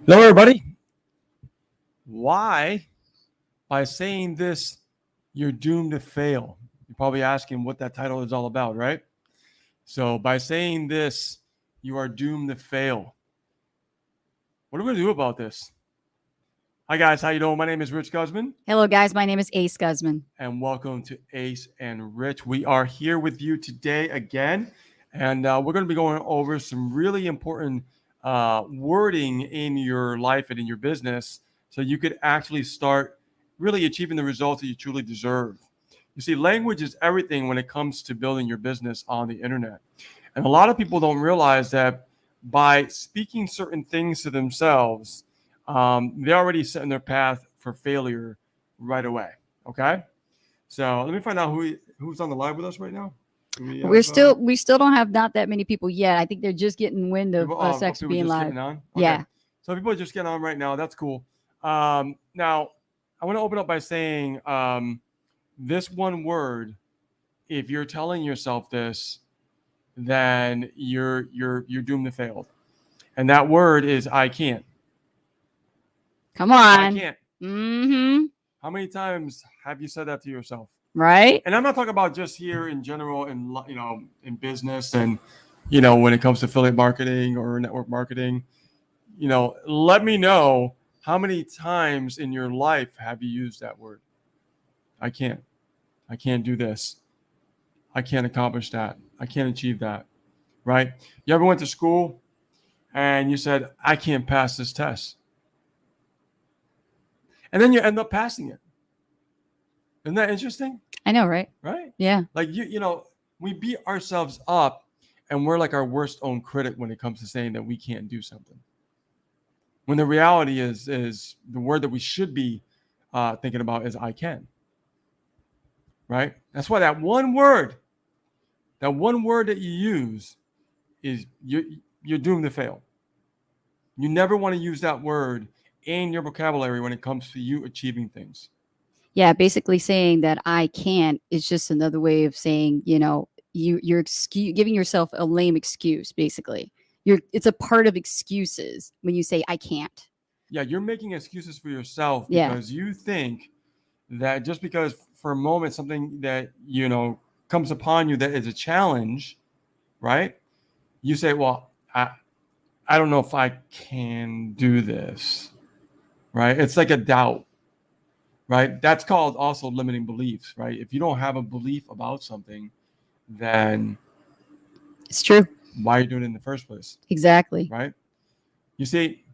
Hello, everybody. Why, by saying this, you're doomed to fail? You're probably asking what that title is all about, right? So, by saying this, you are doomed to fail. What are we going to do about this? Hi, guys. How you doing? My name is Rich Guzman. Hello, guys. My name is Ace Guzman. And welcome to Ace and Rich. We are here with you today again, and we're going to be going over some really important wording in your life and in your business so you could actually start really achieving the results that you truly deserve. You see, language is everything when it comes to building your business on the internet. And a lot of people don't realize that by speaking certain things to themselves, they're already setting their path for failure right away. Okay? So let me find out who's on the live with us right now. We still don't have not that many people yet. I think they're just getting wind of us actually being live. Okay. Yeah. So people are just getting on right now. That's cool. Now I want to open up by saying this one word. If you're telling yourself this, then you're doomed to fail. And that word is I can't. Come on. I can't. Mm-hmm. How many times have you said that to yourself? Right. And I'm not talking about just here in general, in business, and when it comes to affiliate marketing or network marketing. Let me know how many times in your life have you used that word. I can't do this. I can't accomplish that. I can't achieve that. Right? You ever went to school and you said, I can't pass this test, and then you end up passing it? Isn't that interesting? I know, right? Right? Yeah. Like we beat ourselves up, and we're like our worst own critic when it comes to saying that we can't do something. When the reality is the word that we should be thinking about is I can. Right? That's why that one word that you use is you're doomed to fail. You never want to use that word in your vocabulary when it comes to you achieving things. Yeah, basically saying that I can't is just another way of saying, you're giving yourself a lame excuse, basically. It's a part of excuses when you say I can't. Yeah, you're making excuses for yourself because you think that just because for a moment something that comes upon you that is a challenge, right? You say, well, I don't know if I can do this, right? It's like a doubt. Right? That's called also limiting beliefs, right? If you don't have a belief about something, then it's true. Why are you doing it in the first place? Exactly. Right? You see,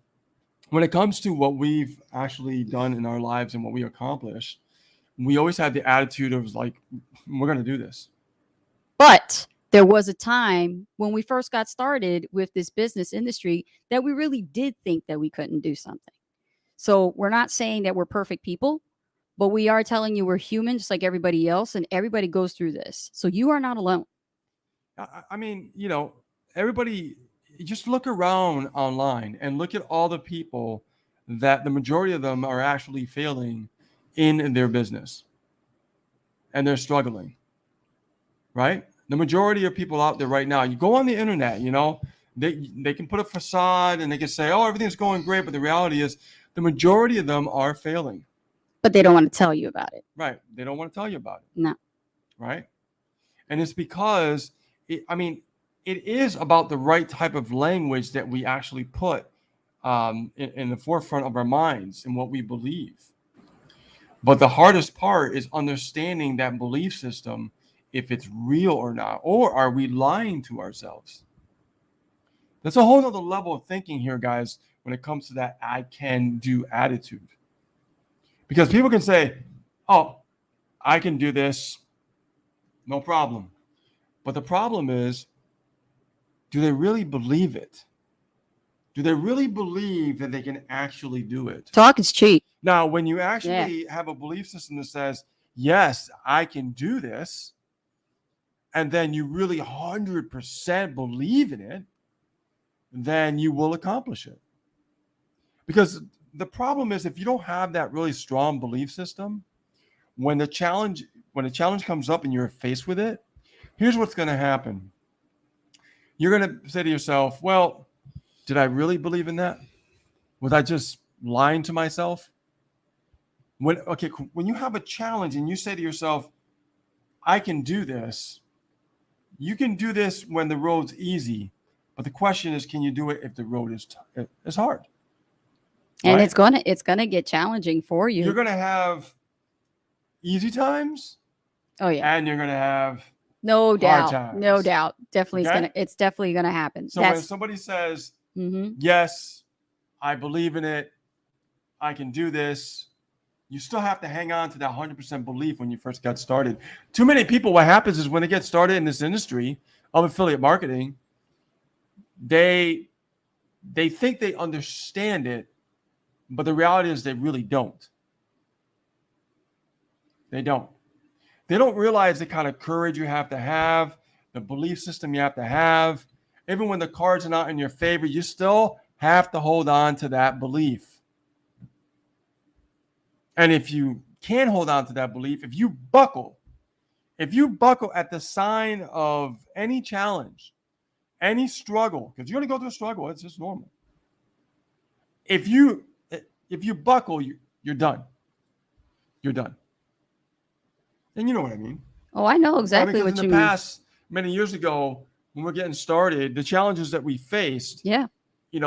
when it comes to what we've actually done in our lives and what we accomplished, we always had the attitude of like, we're going to do this. But there was a time when we first got started with this business industry that we really did think that we couldn't do something. So we're not saying that we're perfect people, but we are telling you we're human just like everybody else, and everybody goes through this. So you are not alone. I mean, everybody, just look around online and look at all the people that the majority of them are actually failing in their business and they're struggling, right? The majority of people out there right now, you go on the internet, they can put a facade and they can say, oh, everything's going great. But the reality is the majority of them are failing. But they don't want to tell you about it. Right. They don't want to tell you about it. No. Right. And it's because, it is about the right type of language that we actually put in the forefront of our minds and what we believe. But the hardest part is understanding that belief system, if it's real or not, or are we lying to ourselves? That's a whole nother level of thinking here, guys, when it comes to that I can do attitude. Because people can say, oh, I can do this, no problem. But the problem is, do they really believe it? Do they really believe that they can actually do it? Talk is cheap. Now, when you actually have a belief system that says, yes, I can do this, and then you really 100% believe in it, then you will accomplish it. Because the problem is, if you don't have that really strong belief system, when a challenge comes up and you're faced with it, here's what's going to happen. You're going to say to yourself, well, did I really believe in that? Was I just lying to myself? When you have a challenge and you say to yourself, I can do this, you can do this when the road's easy. But the question is, can you do it if the road is it's hard? And Right? it's gonna get challenging for You're you. gonna have easy times Oh yeah. and you're gonna have No hard doubt. times. No doubt. Definitely Okay? it's definitely gonna happen. So when That's somebody says, hmm yes, I believe in it, I can do this, you still have to hang on to that 100% belief when you first got started. Too many people, what happens is when they get started in this industry of affiliate marketing, they think they understand it, but the reality is they really don't. They don't. They don't realize the kind of courage you have to have, the belief system you have to have. Even when the cards are not in your favor, you still have to hold on to that belief. And if you can hold on to that belief, if you buckle at the sign of any challenge, any struggle, because you're going to go through a struggle, it's just normal. If you buckle, you're done. You're done. And you know what I mean. oh, I know I mean, exactly because what in you the mean. past, many years ago, when we're getting started, the challenges that we faced, Yeah. we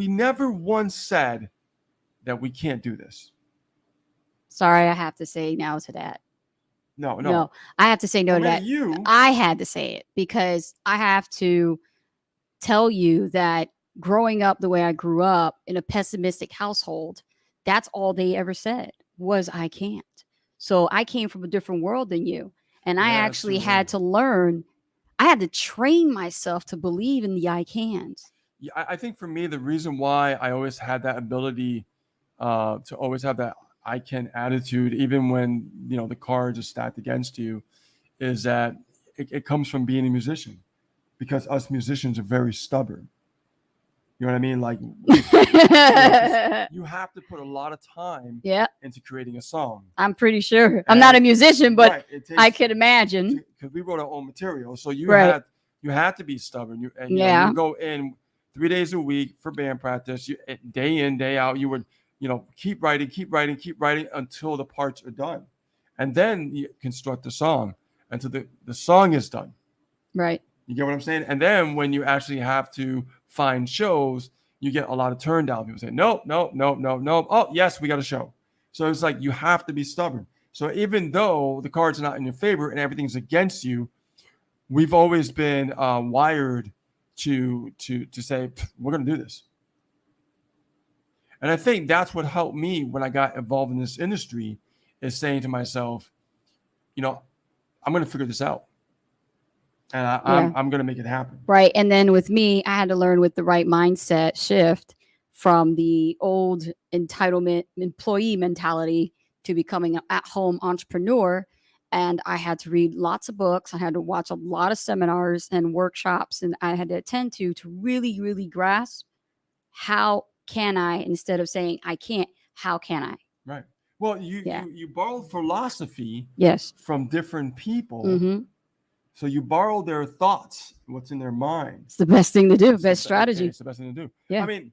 never once said that we can't do this. Sorry, I have to say now to that. No. No, I have to say no Well, to maybe that. you. I had to say it because I have to tell you that growing up the way I grew up in a pessimistic household, that's all they ever said was I can't. So I came from a different world than you. And I Yeah, that's actually true. had to learn, I had to train myself to believe in the I cans. Yeah, I think for me, the reason why I always had that ability to always have that I can attitude, even when the cards are stacked against you, is that it comes from being a musician, because us musicians are very stubborn. You know what I mean? Like, you have to put a lot of time Yeah, into creating a song. I'm pretty sure. I'm not a And musician, but right, it I takes could imagine. because we wrote our own material, so Right. you had to be stubborn. You Yeah. go in 3 days a week for band practice. Day in, day out, you would keep writing, keep writing until the parts are done, and then you construct the song until the song is done. Right. You get what I'm saying? And then when you actually have to find shows, you get a lot of turn down. People say, nope, nope, nope, nope, nope. Oh, yes, we got a show. So it's like you have to be stubborn. So even though the cards are not in your favor and everything's against you, we've always been wired to say, we're going to do this. And I think that's what helped me when I got involved in this industry, is saying to myself, I'm going to figure this out. And I'm going to make it happen. Right. And then with me, I had to learn with the right mindset shift from the old entitlement employee mentality to becoming an at-home entrepreneur. And I had to read lots of books. I had to watch a lot of seminars and workshops, and I had to attend to really, really grasp how can I, instead of saying I can't, how can I? Right. Well, you borrowed philosophy Yes. from different people. Mm-hmm. So you borrow their thoughts, what's in their mind. It's the best thing to do, It's best strategy. It's the best thing to do. Yeah. I mean,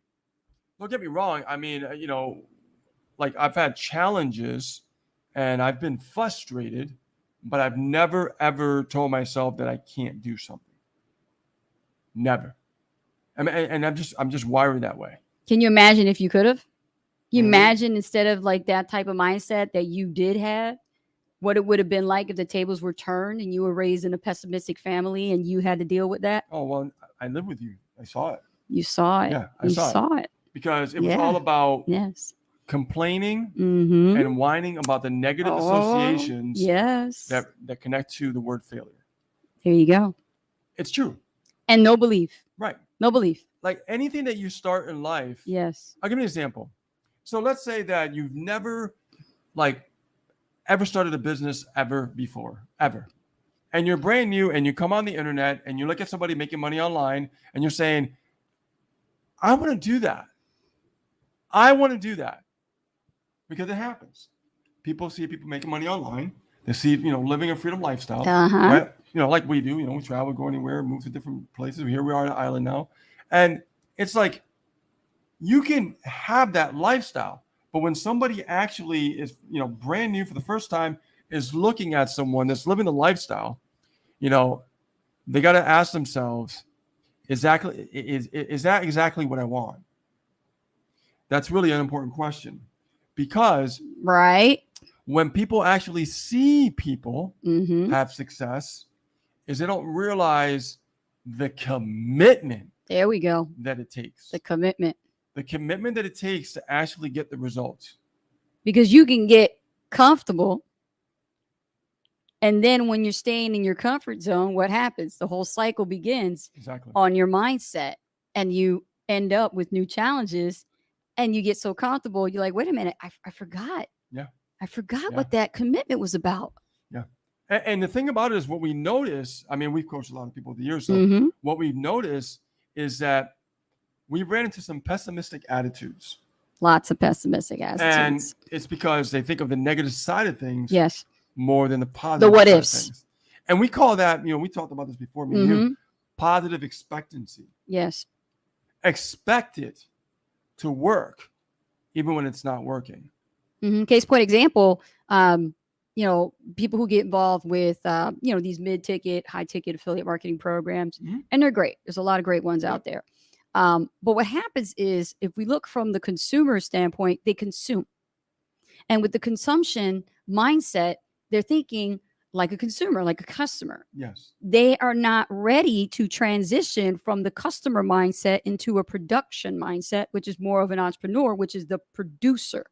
don't get me wrong. I mean, like I've had challenges and I've been frustrated, but I've never, ever told myself that I can't do something. Never. I mean, and I'm just wired that way. Can you imagine if you could have? You imagine instead of like that type of mindset that you did have, what it would have been like if the tables were turned and you were raised in a pessimistic family and you had to deal with that? Oh, well, I live with you. I saw it. You saw it. Yeah, I you saw it. Because it was all about complaining and whining about the negative associations that connect to the word failure. There you go. It's true. And no belief. Right. No belief. Like anything that you start in life. Yes. I'll give you an example. So let's say that you've never ever started a business ever before, ever. And you're brand new and you come on the internet and you look at somebody making money online and you're saying, I want to do that. I want to do that. Because it happens. People see people making money online. They see, living a freedom lifestyle. Right? Like we do, we travel, go anywhere, move to different places. Here we are on an island now. And it's like you can have that lifestyle, but when somebody actually is, brand new for the first time, is looking at someone that's living the lifestyle, they got to ask themselves, is that exactly what I want? That's really an important question, because Right. when people actually see people Mm-hmm. have success, is they don't realize the commitment There we go. that it takes. The commitment. The commitment that it takes to actually get the results. Because you can get comfortable, and then when you're staying in your comfort zone, what happens? The whole cycle begins Exactly. on your mindset, and you end up with new challenges, and you get so comfortable, you're like, wait a minute, I forgot. Yeah. I forgot Yeah. what that commitment was about. Yeah. And the thing about it is, what we notice, I mean, we've coached a lot of people over the years, so Mm-hmm. what we've noticed is that we ran into some pessimistic attitudes. Lots of pessimistic And attitudes. it's because they think of the negative side of things Yes. more than the positive The what side of ifs. things. And we call that, we talked about this before, me and Mm-hmm. you, positive expectancy. Yes. Expect it to work even when it's not working. Mm-hmm. Case point example, people who get involved with, these mid-ticket, high-ticket affiliate marketing programs, Mhm. and they're great. There's a lot of great ones Yep. out there. But what happens is, if we look from the consumer standpoint, they consume. And with the consumption mindset, they're thinking like a consumer, like a customer. Yes. They are not ready to transition from the customer mindset into a production mindset, which is more of an entrepreneur, which is the producer.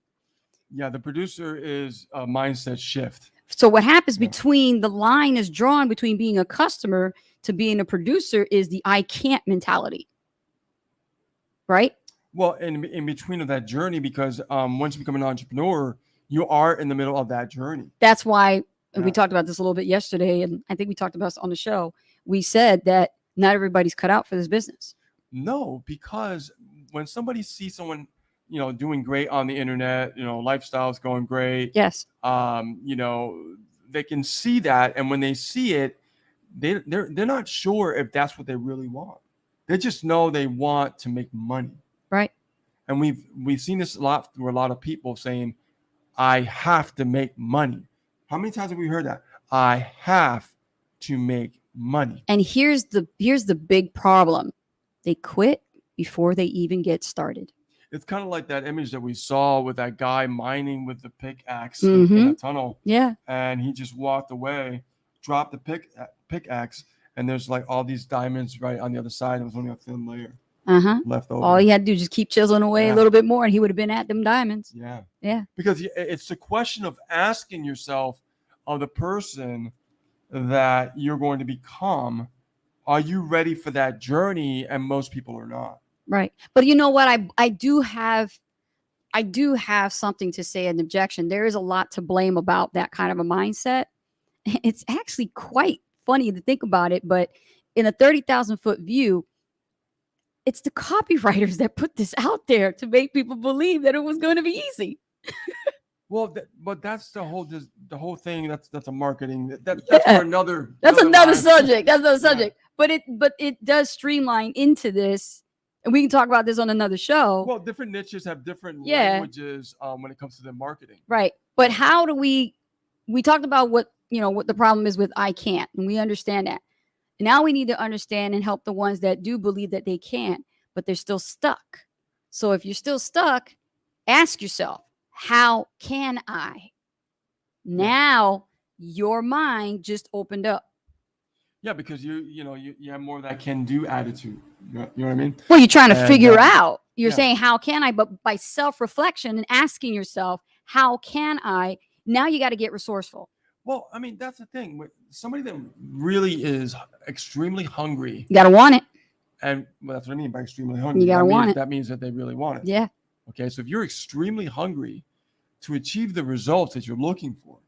Yeah, the producer is a mindset shift. So what happens Yeah. between the line is drawn between being a customer to being a producer is the I can't mentality. Right? Well, in between of that journey, because once you become an entrepreneur, you are in the middle of that journey. That's why, and we Yeah. talked about this a little bit yesterday, and I think we talked about this on the show. We said that not everybody's cut out for this business. No, because when somebody sees someone, doing great on the internet, lifestyle's going great, Yes. they can see that, and when they see it, they're not sure if that's what they really want. They just know they want to make money. Right. And we've seen this a lot through a lot of people saying, I have to make money. How many times have we heard that? I have to make money. And here's the big problem. They quit before they even get started. It's kind of like that image that we saw with that guy mining with the pickaxe Mm-hmm. in a tunnel. Yeah. And he just walked away, dropped the pickaxe, and there's like all these diamonds right on the other side. It was only a thin layer Uh-huh. left over. All he had to do is just keep chiseling away Yeah. a little bit more, and he would have been at them diamonds. Yeah. Yeah. Because it's a question of asking yourself, of the person that you're going to become, are you ready for that journey? And most people are not. Right. But you know what? I do have something to say, an objection. There is a lot to blame about that kind of a mindset. It's actually quite funny to think about it, but in a 30,000-foot view, it's the copywriters that put this out there to make people believe that it was going to be easy. Well, but that's the whole thing. That's a marketing. That's Yeah. for another. That's another line. subject. That's another Yeah. subject. But it does streamline into this, and we can talk about this on another show. Well, different niches have different Yeah. languages when it comes to their marketing. Right. But how do we talked about what the problem is with I can't, and we understand that. Now we need to understand and help the ones that do believe that they can't, but they're still stuck. So if you're still stuck, ask yourself, how can I? Now your mind just opened up. Yeah, because you have more of that can-do attitude. You know what I mean? Well, you're trying to And, figure out. You're yeah. saying, how can I? But by self-reflection and asking yourself, how can I? Now you got to get resourceful. Well, I mean, that's the thing. With somebody that really is extremely hungry, You got to want it. and that's what I mean by extremely hungry. You gotta want it. That means that they really want it. Yeah. Okay, so if you're extremely hungry to achieve the results that you're looking for,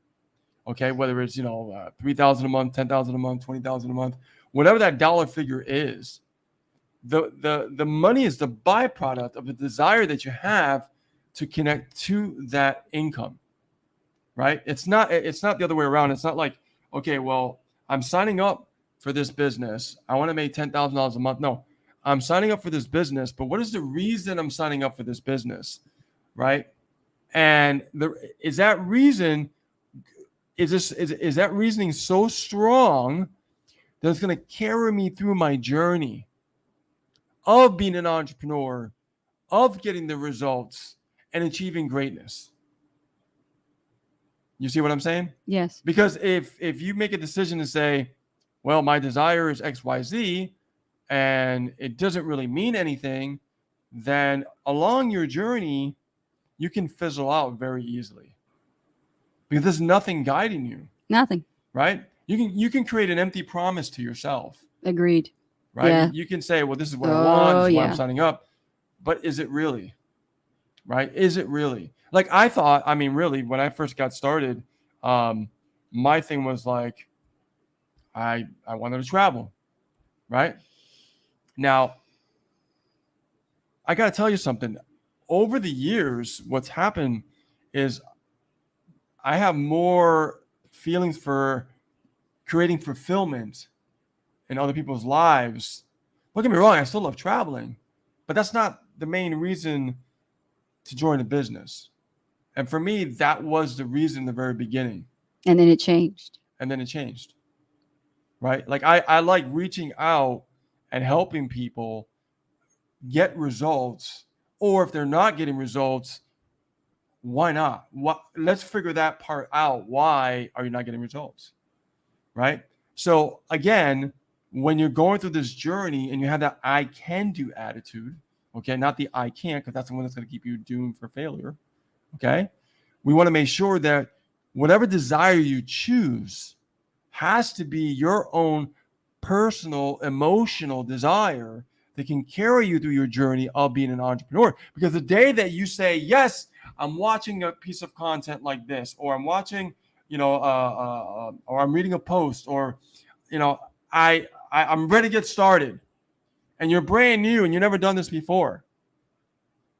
okay, whether it's $3,000 a month, $10,000 a month, $20,000 a month, whatever that dollar figure is, the money is the byproduct of the desire that you have to connect to that income, right? It's not the other way around. It's not like, okay, well, I'm signing up for this business. I want to make $10,000 a month. No, I'm signing up for this business, but what is the reason I'm signing up for this business, right? And is that reason is that reasoning so strong that it's going to carry me through my journey of being an entrepreneur, of getting the results and achieving greatness? You see what I'm saying? Yes. Because if you make a decision to say, well, my desire is XYZ and it doesn't really mean anything, then along your journey, you can fizzle out very easily because there's nothing guiding you, Nothing. right? You can create an empty promise to yourself, Agreed. right? Yeah. You can say, well, this is what I want, this is why I'm yeah. signing up. But is it really? Right? Is it really? Like I thought, I mean, really, when I first got started, my thing was like, I wanted to travel, right? Now, I got to tell you something. Over the years, what's happened is I have more feelings for creating fulfillment in other people's lives. Don't get me wrong, I still love traveling, but that's not the main reason to join a business. And for me, that was the reason in the very beginning. And then it changed. And then it changed, right? Like I like reaching out and helping people get results, or if they're not getting results, why not? Let's figure that part out. Why are you not getting results, right? So again, when you're going through this journey and you have that I can do attitude, okay, not the I can't, because that's the one that's going to keep you doomed for failure, okay? We want to make sure that whatever desire you choose has to be your own personal, emotional desire that can carry you through your journey of being an entrepreneur. Because the day that you say, yes, I'm watching a piece of content like this, or I'm watching, or I'm reading a post, or, I'm ready to get started, and you're brand new and you've never done this before,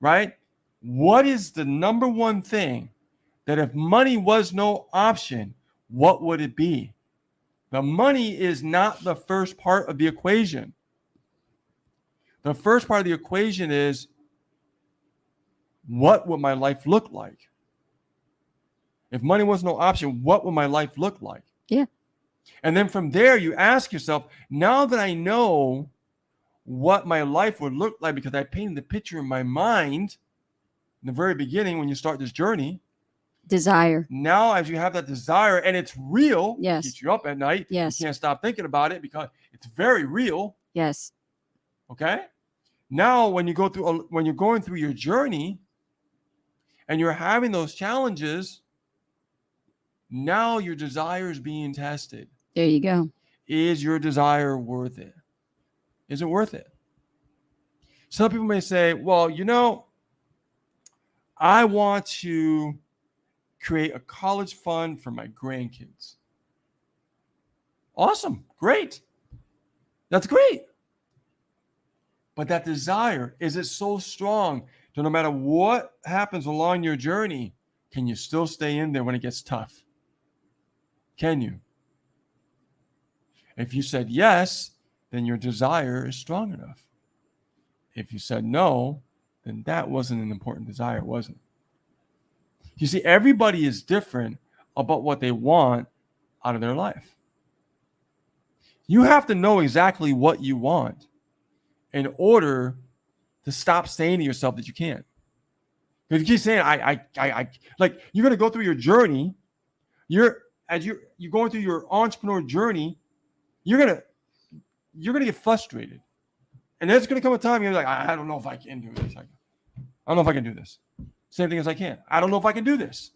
right? What is the number one thing that if money was no option, what would it be? The money is not the first part of the equation. The first part of the equation is, what would my life look like? If money was no option, what would my life look like? Yeah. And then from there, you ask yourself, now that I know what my life would look like because I painted the picture in my mind in the very beginning when you start this journey. Desire. Now, as you have that desire and it's real, yes, keeps you up at night. Yes. You can't stop thinking about it because it's very real. Yes. Okay. Now, when you're going through your journey and you're having those challenges, now your desire is being tested. There you go. Is your desire worth it? Is it worth it? Some people may say, well, I want to create a college fund for my grandkids. Awesome. Great. That's great. But that desire, is it so strong that no matter what happens along your journey, can you still stay in there when it gets tough? Can you? If you said yes, then your desire is strong enough. If you said no, then that wasn't an important desire, was it? You see, everybody is different about what they want out of their life. You have to know exactly what you want in order to stop saying to yourself that you can't. If you keep saying, I like, you're going to go through your journey. You're going through your entrepreneur journey. You're going to get frustrated. And there's going to come a time you're like, I don't know if I can do this. I don't know if I can do this. Same thing as I can't. I don't know if I can do this.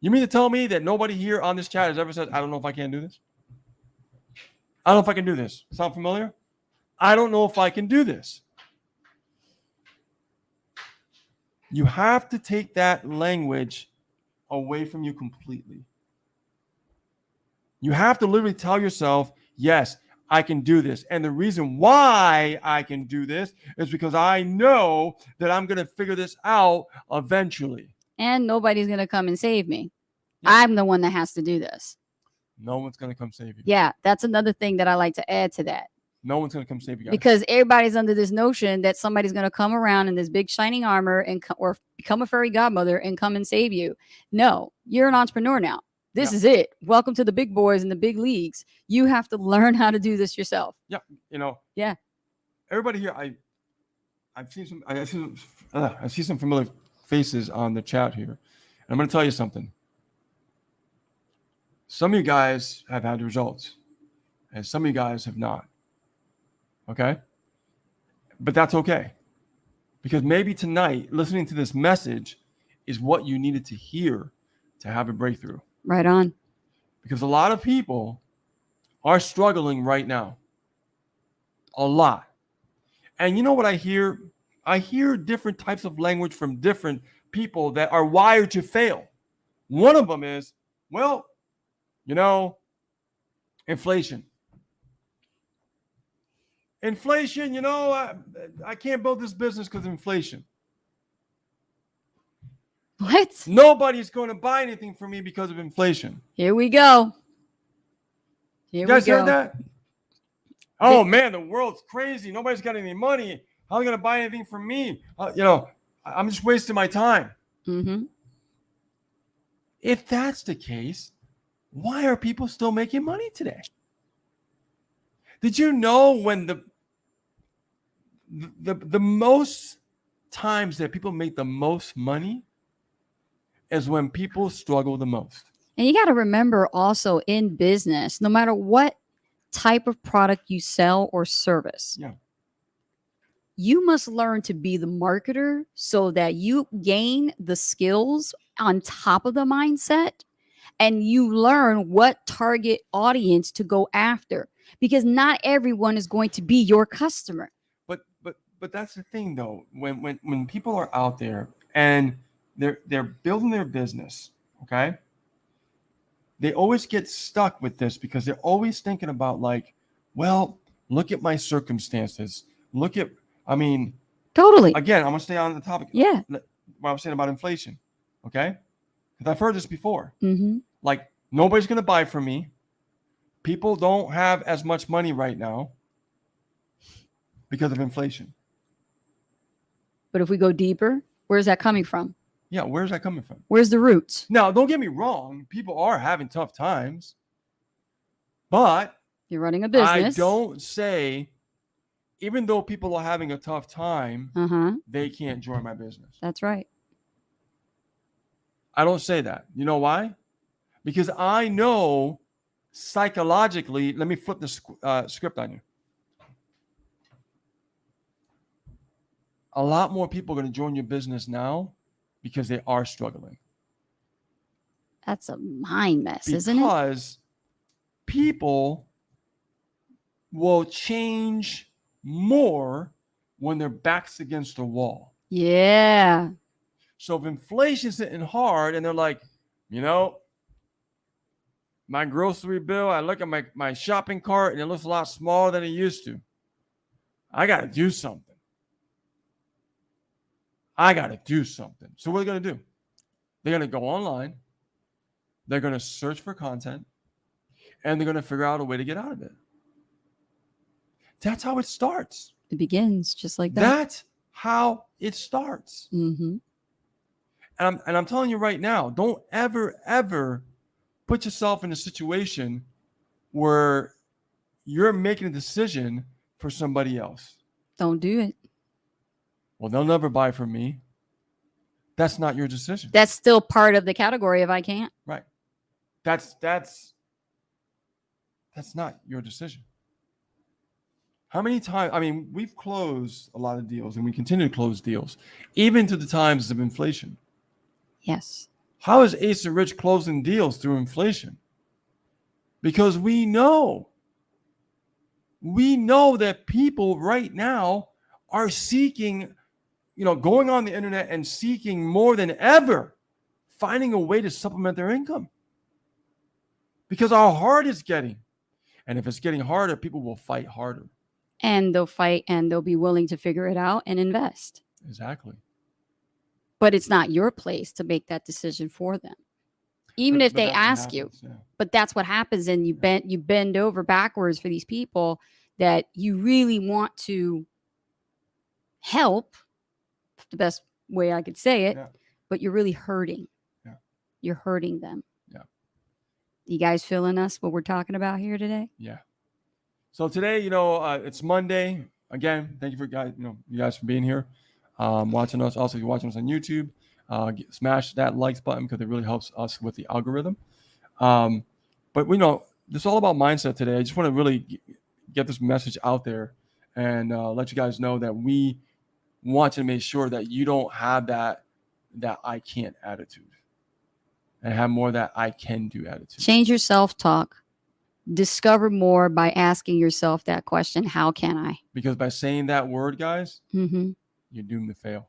You mean to tell me that nobody here on this chat has ever said, I don't know if I can do this? I don't know if I can do this. Sound familiar? I don't know if I can do this. You have to take that language away from you completely. You have to literally tell yourself, yes, I can do this. And the reason why I can do this is because I know that I'm going to figure this out eventually. And nobody's going to come and save me. Yeah. I'm the one that has to do this. No one's going to come save you. Yeah, that's another thing that I like to add to that. No one's going to come save you guys. Because everybody's under this notion that somebody's going to come around in this big shining armor and or become a fairy godmother and come and save you. No, you're an entrepreneur now. This is it. Welcome to the big boys and the big leagues. You have to learn how to do this yourself. Yeah. You know. Yeah. Everybody here, I see some familiar faces on the chat here. And I'm going to tell you something. Some of you guys have had results, and some of you guys have not. Okay? But that's okay. Because maybe tonight, listening to this message is what you needed to hear to have a breakthrough. Right on. Because a lot of people are struggling right now. A lot. And you know what I hear? I hear different types of language from different people that are wired to fail. One of them is, well, you know, inflation. Inflation, you know, I can't build this business because of inflation. What? Nobody's going to buy anything from me because of inflation. Here we go. You guys heard that? Oh, man, the world's crazy. Nobody's got any money. How are they going to buy anything from me? You know, I'm just wasting my time. Mm-hmm. If that's the case, why are people still making money today? Did you know when the most times that people make the most money is when people struggle the most? And you got to remember also in business, no matter what type of product you sell or service, you must learn to be the marketer so that you gain the skills on top of the mindset and you learn what target audience to go after, because not everyone is going to be your customer. But that's the thing though, when people are out there and they're building their business, okay? They always get stuck with this because they're always thinking about like, well, look at my circumstances. Totally. Again, I'm going to stay on the topic. Yeah. What I'm saying about inflation, okay? Because I've heard this before. Mm-hmm. Like, nobody's going to buy from me. People don't have as much money right now because of inflation. But if we go deeper, where's that coming from? Yeah, where's that coming from? Where's the roots? Now, don't get me wrong. People are having tough times. But you're running a business. I don't say, even though people are having a tough time, they can't join my business. That's right. I don't say that. You know why? Because I know psychologically, let me flip the script on you. A lot more people are going to join your business now because they are struggling. That's a mind mess, isn't it? Because people will change more when their back's against the wall. Yeah. So if inflation's hitting hard and they're like, you know, my grocery bill, I look at my shopping cart and it looks a lot smaller than it used to. I got to do something. So what are they going to do? They're going to go online. They're going to search for content. And they're going to figure out a way to get out of it. That's how it starts. It begins just like that. That's how it starts. Mm-hmm. And I'm telling you right now, don't ever put yourself in a situation where you're making a decision for somebody else. Don't do it. Well, they'll never buy from me. That's not your decision. That's still part of the category of I can't. Right. That's not your decision. How many times, I mean, we've closed a lot of deals and we continue to close deals, even to the times of inflation. Yes. How is Ace and Rich closing deals through inflation? Because we know that people right now are seeking, going on the internet and seeking more than ever, finding a way to supplement their income. Because how hard it's getting. And if it's getting harder, people will fight harder. And they'll fight and they'll be willing to figure it out and invest. Exactly. But it's not your place to make that decision for them. Even if they ask you. Yeah. But that's what happens, and you bend over backwards for these people that you really want to help, the best way I could say it, Yeah. but you're really hurting. Yeah. You're hurting them. Yeah. You guys feeling us, what we're talking about here today? Yeah. So today, it's Monday. Again, thank you for you guys for being here, watching us. Also, if you're watching us on YouTube, smash that likes button because it really helps us with the algorithm. But this is all about mindset today. I just want to really get this message out there and let you guys know that we want to make sure that you don't have that I can't attitude and have more that I can do attitude. Change your self-talk. Discover more by asking yourself that question, how can I? Because by saying that word, guys, Mm-hmm. you're doomed to fail.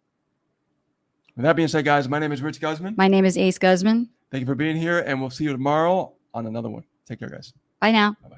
With that being said, guys, my name is Rich Guzman. My name is Ace Guzman. Thank you for being here, and we'll see you tomorrow on another one. Take care, guys. Bye now. Bye-bye.